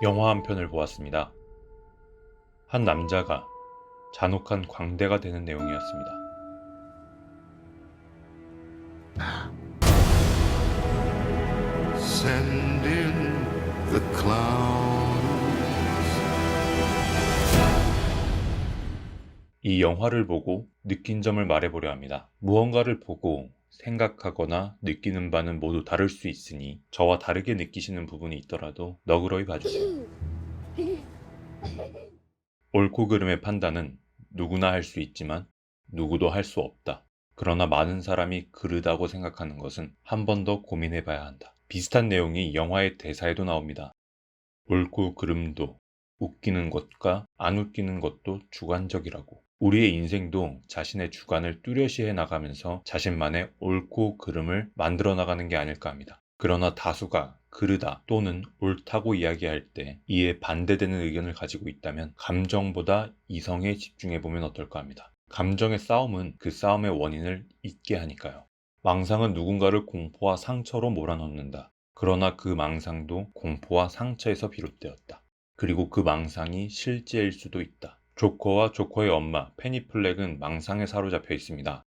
영화 한 편을 보았습니다. 한 남자가 잔혹한 광대가 되는 내용이었습니다. Send in the clown. 이 영화를 보고 느낀 점을 말해보려 합니다. 무언가를 보고 생각하거나 느끼는 바는 모두 다를 수 있으니 저와 다르게 느끼시는 부분이 있더라도 너그러이 봐주세요. 옳고 그름의 판단은 누구나 할 수 있지만 누구도 할 수 없다. 그러나 많은 사람이 그르다고 생각하는 것은 한 번 더 고민해봐야 한다. 비슷한 내용이 영화의 대사에도 나옵니다. 옳고 그름도 웃기는 것과 안 웃기는 것도 주관적이라고. 우리의 인생도 자신의 주관을 뚜렷이 해나가면서 자신만의 옳고 그름을 만들어 나가는 게 아닐까 합니다. 그러나 다수가 그르다 또는 옳다고 이야기할 때 이에 반대되는 의견을 가지고 있다면 감정보다 이성에 집중해보면 어떨까 합니다. 감정의 싸움은 그 싸움의 원인을 잊게 하니까요. 망상은 누군가를 공포와 상처로 몰아넣는다. 그러나 그 망상도 공포와 상처에서 비롯되었다. 그리고 그 망상이 실제일 수도 있다. 조커와 조커의 엄마 페니 플렉은 망상에 사로잡혀 있습니다.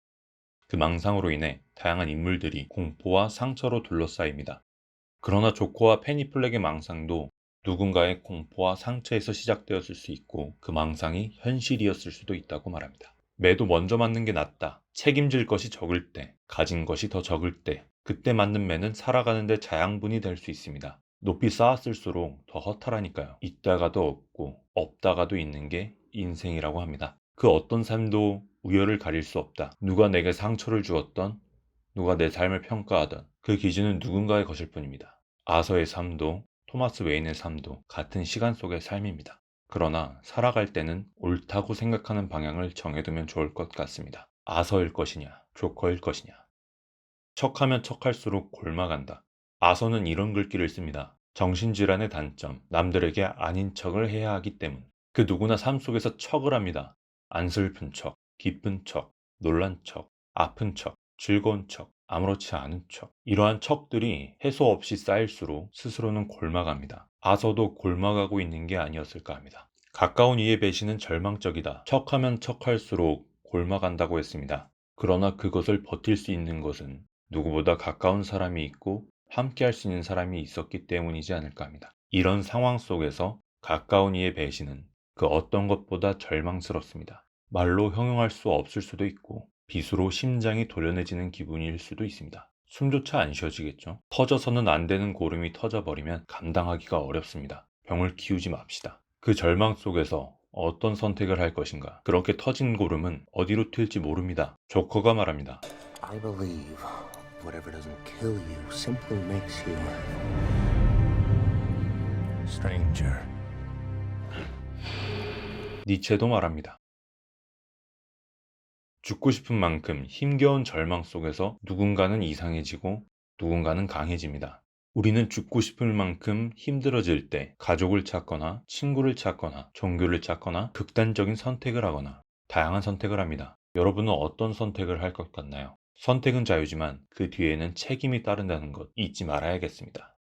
그 망상으로 인해 다양한 인물들이 공포와 상처로 둘러싸입니다. 그러나 조커와 페니 플렉의 망상도 누군가의 공포와 상처에서 시작되었을 수 있고 그 망상이 현실이었을 수도 있다고 말합니다. 매도 먼저 맞는 게 낫다. 책임질 것이 적을 때, 가진 것이 더 적을 때, 그때 맞는 매는 살아가는데 자양분이 될 수 있습니다. 높이 쌓았을수록 더 허탈하니까요. 있다가도 없고 없다가도 있는 게 인생이라고 합니다. 그 어떤 삶도 우열을 가릴 수 없다. 누가 내게 상처를 주었던, 누가 내 삶을 평가하던 그 기준은 누군가의 것일 뿐입니다. 아서의 삶도 토마스 웨인의 삶도 같은 시간 속의 삶입니다. 그러나 살아갈 때는 옳다고 생각하는 방향을 정해두면 좋을 것 같습니다. 아서일 것이냐, 조커일 것이냐. 척하면 척할수록 골마간다. 아서는 이런 글귀를 씁니다. 정신질환의 단점, 남들에게 아닌 척을 해야 하기 때문. 그 누구나 삶 속에서 척을 합니다. 안 슬픈 척, 기쁜 척, 놀란 척, 아픈 척, 즐거운 척, 아무렇지 않은 척. 이러한 척들이 해소 없이 쌓일수록 스스로는 골마갑니다. 아서도 골마가고 있는 게 아니었을까 합니다. 가까운 이의 배신은 절망적이다. 척하면 척할수록 골마간다고 했습니다. 그러나 그것을 버틸 수 있는 것은 누구보다 가까운 사람이 있고 함께 할 수 있는 사람이 있었기 때문이지 않을까 합니다. 이런 상황 속에서 가까운 이의 배신은 그 어떤 것보다 절망스럽습니다. 말로 형용할 수 없을 수도 있고 빗으로 심장이 도련해지는 기분일 수도 있습니다. 숨조차 안 쉬어지겠죠. 터져서는 안 되는 고름이 터져버리면 감당하기가 어렵습니다. 병을 키우지 맙시다. 그 절망 속에서 어떤 선택을 할 것인가. 그렇게 터진 고름은 어디로 튈지 모릅니다. 조커가 말합니다. I believe whatever doesn't kill you simply makes you stranger. 니체도 말합니다. 죽고 싶은 만큼 힘겨운 절망 속에서 누군가는 이상해지고 누군가는 강해집니다. 우리는 죽고 싶을 만큼 힘들어질 때 가족을 찾거나 친구를 찾거나 종교를 찾거나 극단적인 선택을 하거나 다양한 선택을 합니다. 여러분은 어떤 선택을 할 것 같나요? 선택은 자유지만 그 뒤에는 책임이 따른다는 것 잊지 말아야겠습니다.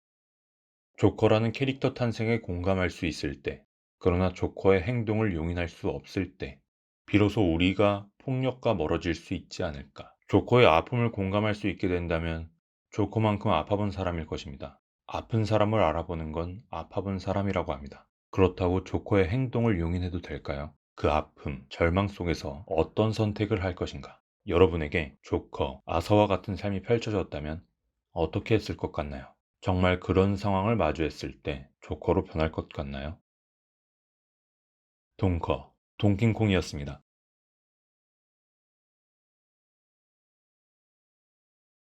조커라는 캐릭터 탄생에 공감할 수 있을 때, 그러나 조커의 행동을 용인할 수 없을 때, 비로소 우리가 폭력과 멀어질 수 있지 않을까. 조커의 아픔을 공감할 수 있게 된다면 조커만큼 아파본 사람일 것입니다. 아픈 사람을 알아보는 건 아파본 사람이라고 합니다. 그렇다고 조커의 행동을 용인해도 될까요? 그 아픔, 절망 속에서 어떤 선택을 할 것인가? 여러분에게 조커, 아서와 같은 삶이 펼쳐졌다면 어떻게 했을 것 같나요? 정말 그런 상황을 마주했을 때 조커로 변할 것 같나요? 동커, 동킹콩이었습니다.